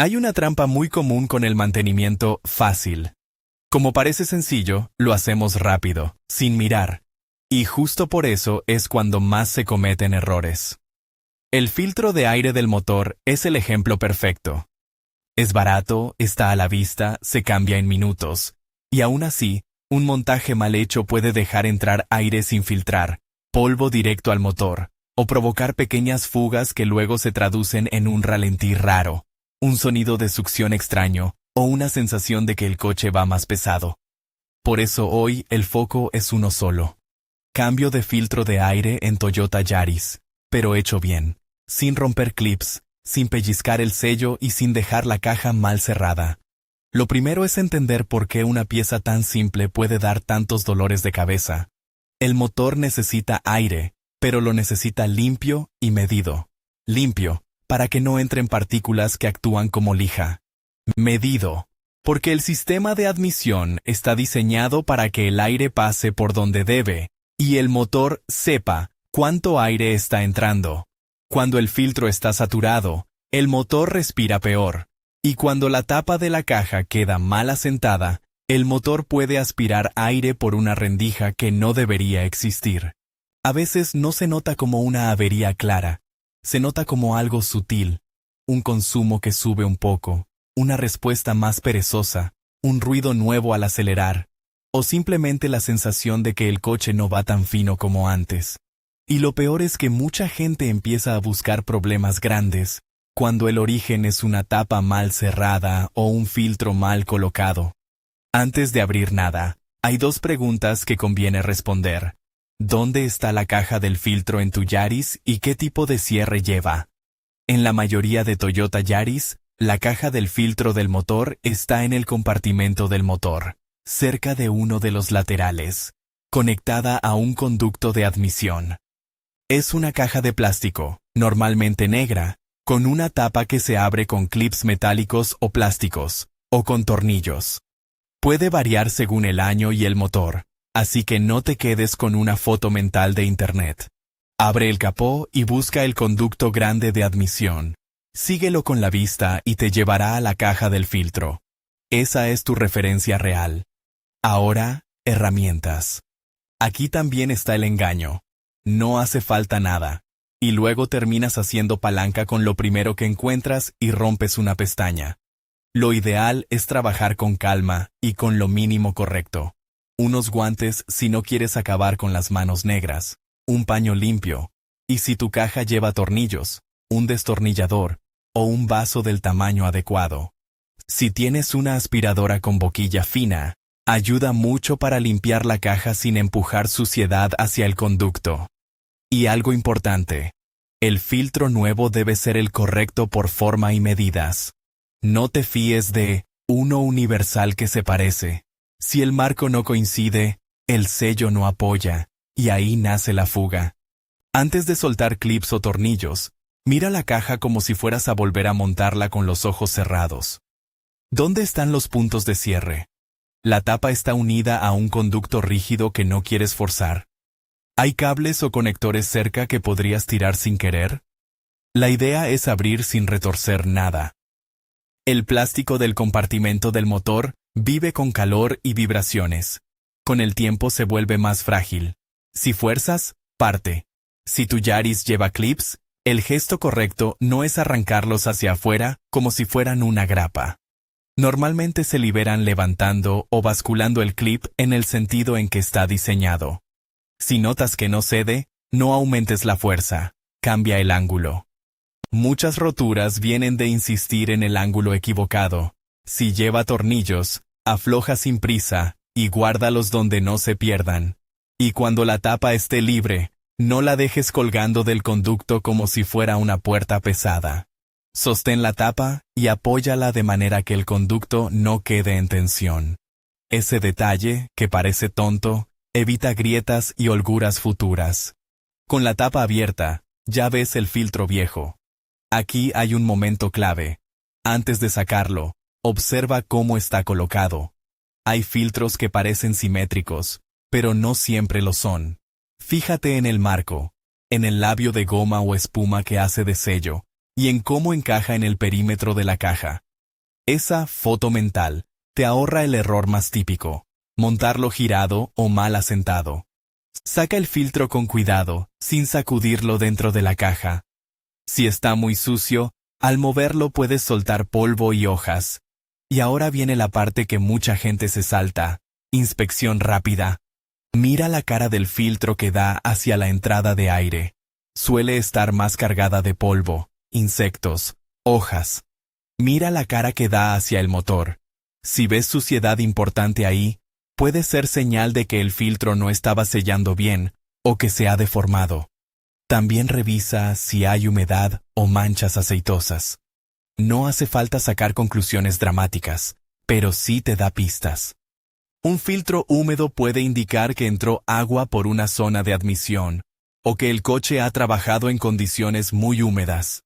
Hay una trampa muy común con el mantenimiento fácil. Como parece sencillo, lo hacemos rápido, sin mirar. Y justo por eso es cuando más se cometen errores. El filtro de aire del motor es el ejemplo perfecto. Es barato, está a la vista, se cambia en minutos. Y aún así, un montaje mal hecho puede dejar entrar aire sin filtrar, polvo directo al motor, o provocar pequeñas fugas que luego se traducen en un ralentí raro, un sonido de succión extraño, o una sensación de que el coche va más pesado. Por eso hoy el foco es uno solo. Cambio de filtro de aire en Toyota Yaris, pero hecho bien, sin romper clips, sin pellizcar el sello y sin dejar la caja mal cerrada. Lo primero es entender por qué una pieza tan simple puede dar tantos dolores de cabeza. El motor necesita aire, pero lo necesita limpio y medido. Limpio, para que no entren partículas que actúan como lija. Medido, porque el sistema de admisión está diseñado para que el aire pase por donde debe, y el motor sepa cuánto aire está entrando. Cuando el filtro está saturado, el motor respira peor, y cuando la tapa de la caja queda mal asentada, el motor puede aspirar aire por una rendija que no debería existir. A veces no se nota como una avería clara, se nota como algo sutil, un consumo que sube un poco, una respuesta más perezosa, un ruido nuevo al acelerar, o simplemente la sensación de que el coche no va tan fino como antes. Y lo peor es que mucha gente empieza a buscar problemas grandes, cuando el origen es una tapa mal cerrada o un filtro mal colocado. Antes de abrir nada, hay dos preguntas que conviene responder. ¿Dónde está la caja del filtro en tu Yaris y qué tipo de cierre lleva? En la mayoría de Toyota Yaris, la caja del filtro del motor está en el compartimento del motor, cerca de uno de los laterales, conectada a un conducto de admisión. Es una caja de plástico, normalmente negra, con una tapa que se abre con clips metálicos o plásticos, o con tornillos. Puede variar según el año y el motor, así que no te quedes con una foto mental de internet. Abre el capó y busca el conducto grande de admisión. Síguelo con la vista y te llevará a la caja del filtro. Esa es tu referencia real. Ahora, herramientas. Aquí también está el engaño. No hace falta nada. Y luego terminas haciendo palanca con lo primero que encuentras y rompes una pestaña. Lo ideal es trabajar con calma y con lo mínimo correcto. Unos guantes si no quieres acabar con las manos negras, un paño limpio, y si tu caja lleva tornillos, un destornillador, o un vaso del tamaño adecuado. Si tienes una aspiradora con boquilla fina, ayuda mucho para limpiar la caja sin empujar suciedad hacia el conducto. Y algo importante, el filtro nuevo debe ser el correcto por forma y medidas. No te fíes de uno universal que se parece. Si el marco no coincide, el sello no apoya, y ahí nace la fuga. Antes de soltar clips o tornillos, mira la caja como si fueras a volver a montarla con los ojos cerrados. ¿Dónde están los puntos de cierre? La tapa está unida a un conducto rígido que no quieres forzar. ¿Hay cables o conectores cerca que podrías tirar sin querer? La idea es abrir sin retorcer nada. El plástico del compartimento del motor vive con calor y vibraciones. Con el tiempo se vuelve más frágil. Si fuerzas, parte. Si tu Yaris lleva clips, el gesto correcto no es arrancarlos hacia afuera como si fueran una grapa. Normalmente se liberan levantando o basculando el clip en el sentido en que está diseñado. Si notas que no cede, no aumentes la fuerza, cambia el ángulo. Muchas roturas vienen de insistir en el ángulo equivocado. Si lleva tornillos, afloja sin prisa y guárdalos donde no se pierdan. Y cuando la tapa esté libre, no la dejes colgando del conducto como si fuera una puerta pesada. Sostén la tapa y apóyala de manera que el conducto no quede en tensión. Ese detalle, que parece tonto, evita grietas y holguras futuras. Con la tapa abierta, ya ves el filtro viejo. Aquí hay un momento clave. Antes de sacarlo, observa cómo está colocado. Hay filtros que parecen simétricos, pero no siempre lo son. Fíjate en el marco, en el labio de goma o espuma que hace de sello, y en cómo encaja en el perímetro de la caja. Esa foto mental te ahorra el error más típico: montarlo girado o mal asentado. Saca el filtro con cuidado, sin sacudirlo dentro de la caja. Si está muy sucio, al moverlo puedes soltar polvo y hojas. Y ahora viene la parte que mucha gente se salta: inspección rápida. Mira la cara del filtro que da hacia la entrada de aire. Suele estar más cargada de polvo, insectos, hojas. Mira la cara que da hacia el motor. Si ves suciedad importante ahí, puede ser señal de que el filtro no estaba sellando bien o que se ha deformado. También revisa si hay humedad o manchas aceitosas. No hace falta sacar conclusiones dramáticas, pero sí te da pistas. Un filtro húmedo puede indicar que entró agua por una zona de admisión, o que el coche ha trabajado en condiciones muy húmedas.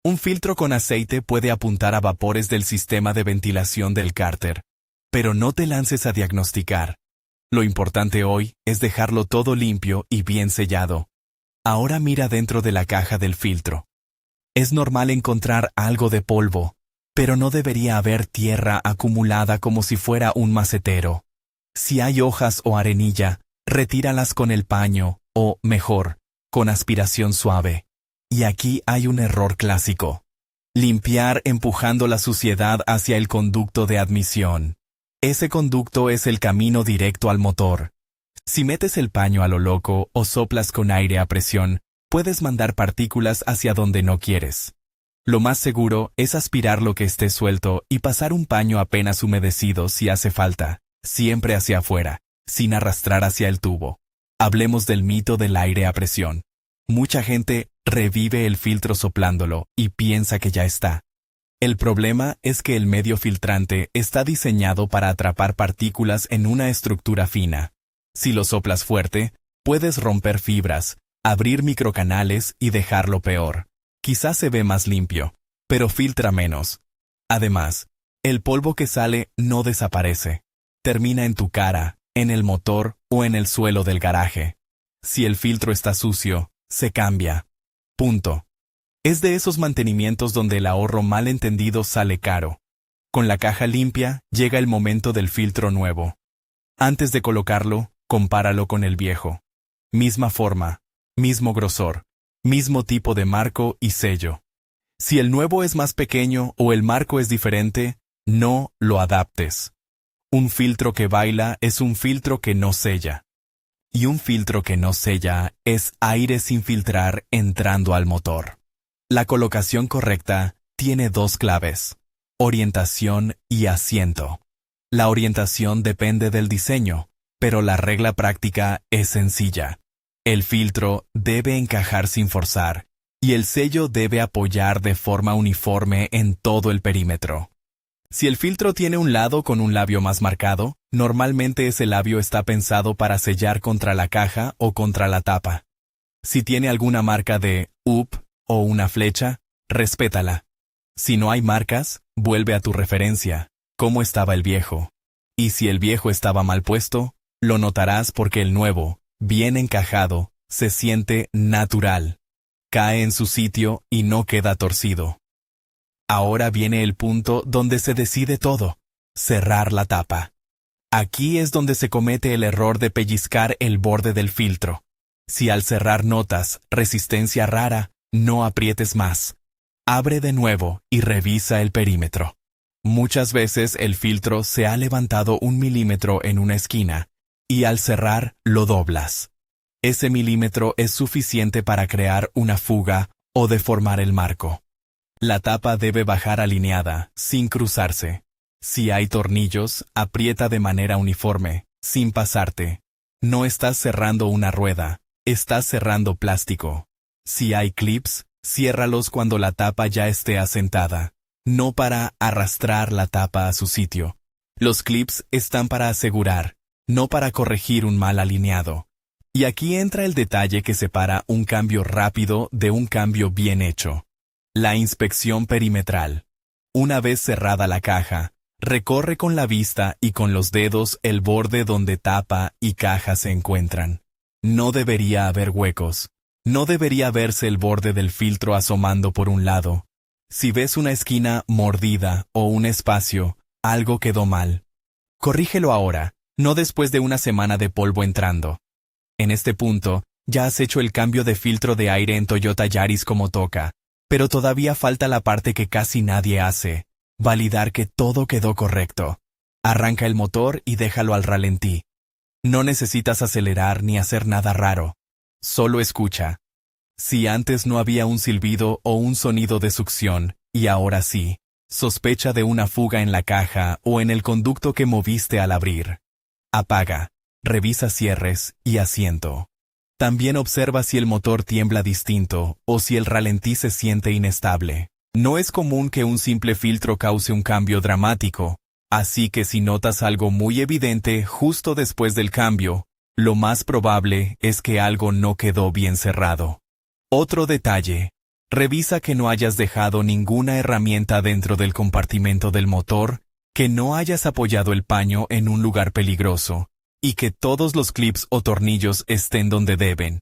Un filtro con aceite puede apuntar a vapores del sistema de ventilación del cárter, pero no te lances a diagnosticar. Lo importante hoy es dejarlo todo limpio y bien sellado. Ahora mira dentro de la caja del filtro. Es normal encontrar algo de polvo, pero no debería haber tierra acumulada como si fuera un macetero. Si hay hojas o arenilla, retíralas con el paño o, mejor, con aspiración suave. Y aquí hay un error clásico: limpiar empujando la suciedad hacia el conducto de admisión. Ese conducto es el camino directo al motor. Si metes el paño a lo loco o soplas con aire a presión, puedes mandar partículas hacia donde no quieres. Lo más seguro es aspirar lo que esté suelto y pasar un paño apenas humedecido si hace falta, siempre hacia afuera, sin arrastrar hacia el tubo. Hablemos del mito del aire a presión. Mucha gente revive el filtro soplándolo y piensa que ya está. El problema es que el medio filtrante está diseñado para atrapar partículas en una estructura fina. Si lo soplas fuerte, puedes romper fibras, abrir microcanales y dejarlo peor. Quizás se ve más limpio, pero filtra menos. Además, el polvo que sale no desaparece. Termina en tu cara, en el motor o en el suelo del garaje. Si el filtro está sucio, se cambia. Punto. Es de esos mantenimientos donde el ahorro mal entendido sale caro. Con la caja limpia, llega el momento del filtro nuevo. Antes de colocarlo, compáralo con el viejo. Misma forma, mismo grosor, mismo tipo de marco y sello. Si el nuevo es más pequeño o el marco es diferente, no lo adaptes. Un filtro que baila es un filtro que no sella. Y un filtro que no sella es aire sin filtrar entrando al motor. La colocación correcta tiene dos claves: orientación y asiento. La orientación depende del diseño, pero la regla práctica es sencilla. El filtro debe encajar sin forzar, y el sello debe apoyar de forma uniforme en todo el perímetro. Si el filtro tiene un lado con un labio más marcado, normalmente ese labio está pensado para sellar contra la caja o contra la tapa. Si tiene alguna marca de up o una flecha, respétala. Si no hay marcas, vuelve a tu referencia, cómo estaba el viejo. Y si el viejo estaba mal puesto, lo notarás porque el nuevo, bien encajado, se siente natural. Cae en su sitio y no queda torcido. Ahora viene el punto donde se decide todo: cerrar la tapa. Aquí es donde se comete el error de pellizcar el borde del filtro. Si al cerrar notas resistencia rara, no aprietes más. Abre de nuevo y revisa el perímetro. Muchas veces el filtro se ha levantado 1 milímetro en una esquina, y al cerrar lo doblas. Ese milímetro es suficiente para crear una fuga o deformar el marco. La tapa debe bajar alineada, sin cruzarse. Si hay tornillos, aprieta de manera uniforme, sin pasarte. No estás cerrando una rueda, estás cerrando plástico. Si hay clips, ciérralos cuando la tapa ya esté asentada, no para arrastrar la tapa a su sitio. Los clips están para asegurar, no para corregir un mal alineado. Y aquí entra el detalle que separa un cambio rápido de un cambio bien hecho: la inspección perimetral. Una vez cerrada la caja, recorre con la vista y con los dedos el borde donde tapa y caja se encuentran. No debería haber huecos. No debería verse el borde del filtro asomando por un lado. Si ves una esquina mordida o un espacio, algo quedó mal. Corrígelo ahora, no después de una semana de polvo entrando. En este punto, ya has hecho el cambio de filtro de aire en Toyota Yaris como toca, pero todavía falta la parte que casi nadie hace: validar que todo quedó correcto. Arranca el motor y déjalo al ralentí. No necesitas acelerar ni hacer nada raro. Solo escucha. Si antes no había un silbido o un sonido de succión, y ahora sí, sospecha de una fuga en la caja o en el conducto que moviste al abrir. Apaga, revisa cierres y asiento. También observa si el motor tiembla distinto o si el ralentí se siente inestable. No es común que un simple filtro cause un cambio dramático, así que si notas algo muy evidente justo después del cambio, lo más probable es que algo no quedó bien cerrado. Otro detalle: revisa que no hayas dejado ninguna herramienta dentro del compartimento del motor, que no hayas apoyado el paño en un lugar peligroso, y que todos los clips o tornillos estén donde deben.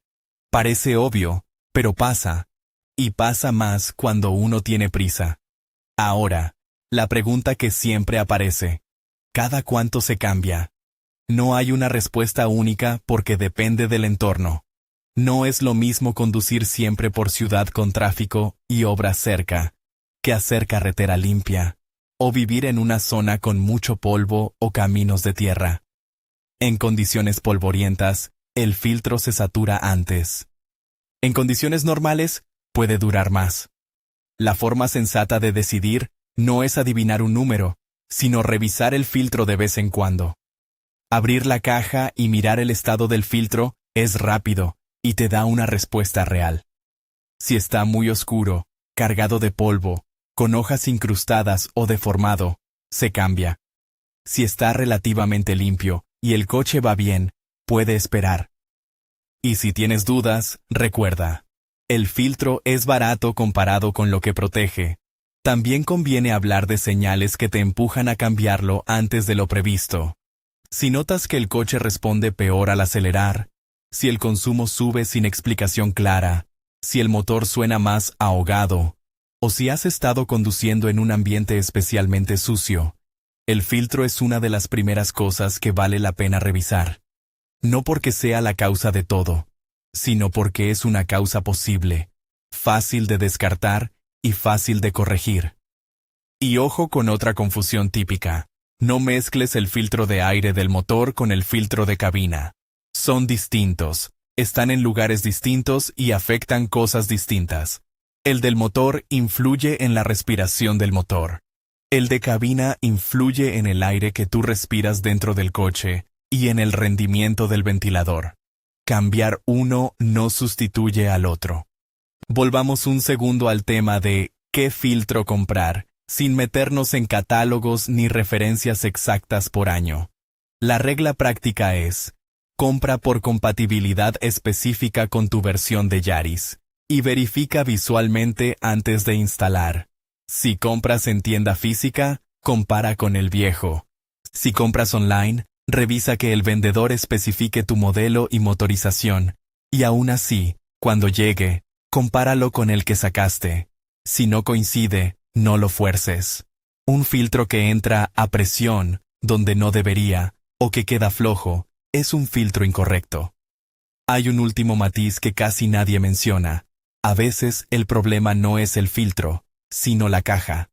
Parece obvio, pero pasa. Y pasa más cuando uno tiene prisa. Ahora, la pregunta que siempre aparece: ¿cada cuánto se cambia? No hay una respuesta única porque depende del entorno. No es lo mismo conducir siempre por ciudad con tráfico y obras cerca, que hacer carretera limpia, o vivir en una zona con mucho polvo o caminos de tierra. En condiciones polvorientas, el filtro se satura antes. En condiciones normales, puede durar más. La forma sensata de decidir no es adivinar un número, sino revisar el filtro de vez en cuando. Abrir la caja y mirar el estado del filtro es rápido y te da una respuesta real. Si está muy oscuro, cargado de polvo, con hojas incrustadas o deformado, se cambia. Si está relativamente limpio y el coche va bien, puede esperar. Y si tienes dudas, recuerda: el filtro es barato comparado con lo que protege. También conviene hablar de señales que te empujan a cambiarlo antes de lo previsto. Si notas que el coche responde peor al acelerar, si el consumo sube sin explicación clara, si el motor suena más ahogado, o si has estado conduciendo en un ambiente especialmente sucio, el filtro es una de las primeras cosas que vale la pena revisar. No porque sea la causa de todo, sino porque es una causa posible, fácil de descartar y fácil de corregir. Y ojo con otra confusión típica: no mezcles el filtro de aire del motor con el filtro de cabina. Son distintos, están en lugares distintos y afectan cosas distintas. El del motor influye en la respiración del motor. El de cabina influye en el aire que tú respiras dentro del coche y en el rendimiento del ventilador. Cambiar uno no sustituye al otro. Volvamos un segundo al tema de qué filtro comprar, sin meternos en catálogos ni referencias exactas por año. La regla práctica es: compra por compatibilidad específica con tu versión de Yaris, y verifica visualmente antes de instalar. Si compras en tienda física, compara con el viejo. Si compras online, revisa que el vendedor especifique tu modelo y motorización, y aún así, cuando llegue, compáralo con el que sacaste. Si no coincide, no lo fuerces. Un filtro que entra a presión, donde no debería, o que queda flojo, es un filtro incorrecto. Hay un último matiz que casi nadie menciona: a veces el problema no es el filtro, sino la caja.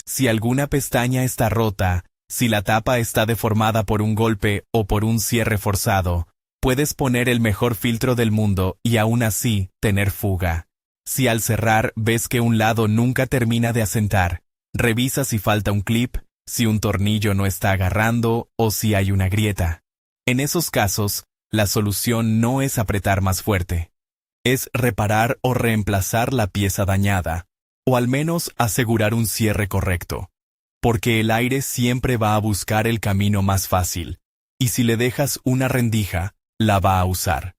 Si alguna pestaña está rota, si la tapa está deformada por un golpe o por un cierre forzado, puedes poner el mejor filtro del mundo y aún así tener fuga. Si al cerrar ves que un lado nunca termina de asentar, revisa si falta un clip, si un tornillo no está agarrando o si hay una grieta. En esos casos, la solución no es apretar más fuerte. Es reparar o reemplazar la pieza dañada, o al menos asegurar un cierre correcto. Porque el aire siempre va a buscar el camino más fácil, y si le dejas una rendija, la va a usar.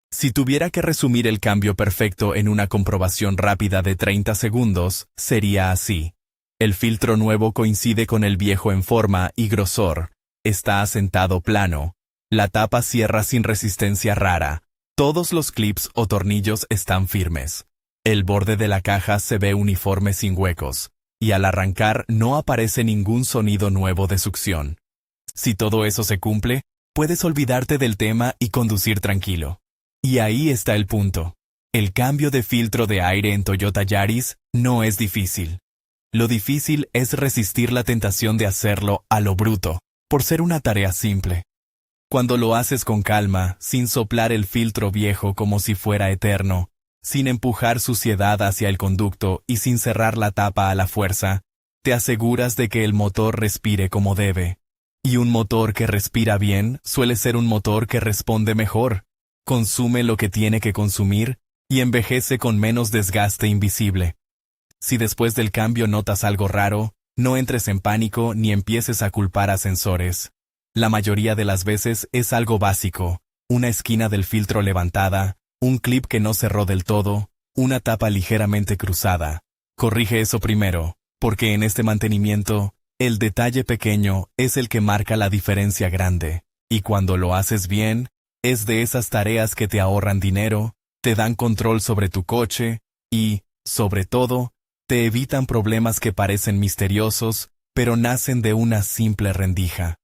Si tuviera que resumir el cambio perfecto en una comprobación rápida de 30 segundos, sería así: el filtro nuevo coincide con el viejo en forma y grosor, está asentado plano, la tapa cierra sin resistencia rara, todos los clips o tornillos están firmes. El borde de la caja se ve uniforme sin huecos, y al arrancar no aparece ningún sonido nuevo de succión. Si todo eso se cumple, puedes olvidarte del tema y conducir tranquilo. Y ahí está el punto. El cambio de filtro de aire en Toyota Yaris no es difícil. Lo difícil es resistir la tentación de hacerlo a lo bruto, por ser una tarea simple. Cuando lo haces con calma, sin soplar el filtro viejo como si fuera eterno, sin empujar suciedad hacia el conducto y sin cerrar la tapa a la fuerza, te aseguras de que el motor respire como debe. Y un motor que respira bien suele ser un motor que responde mejor, consume lo que tiene que consumir y envejece con menos desgaste invisible. Si después del cambio notas algo raro, no entres en pánico ni empieces a culpar a sensores. La mayoría de las veces es algo básico, una esquina del filtro levantada, un clip que no cerró del todo, una tapa ligeramente cruzada. Corrige eso primero, porque en este mantenimiento, el detalle pequeño es el que marca la diferencia grande, y cuando lo haces bien, es de esas tareas que te ahorran dinero, te dan control sobre tu coche y, sobre todo, te evitan problemas que parecen misteriosos, pero nacen de una simple rendija.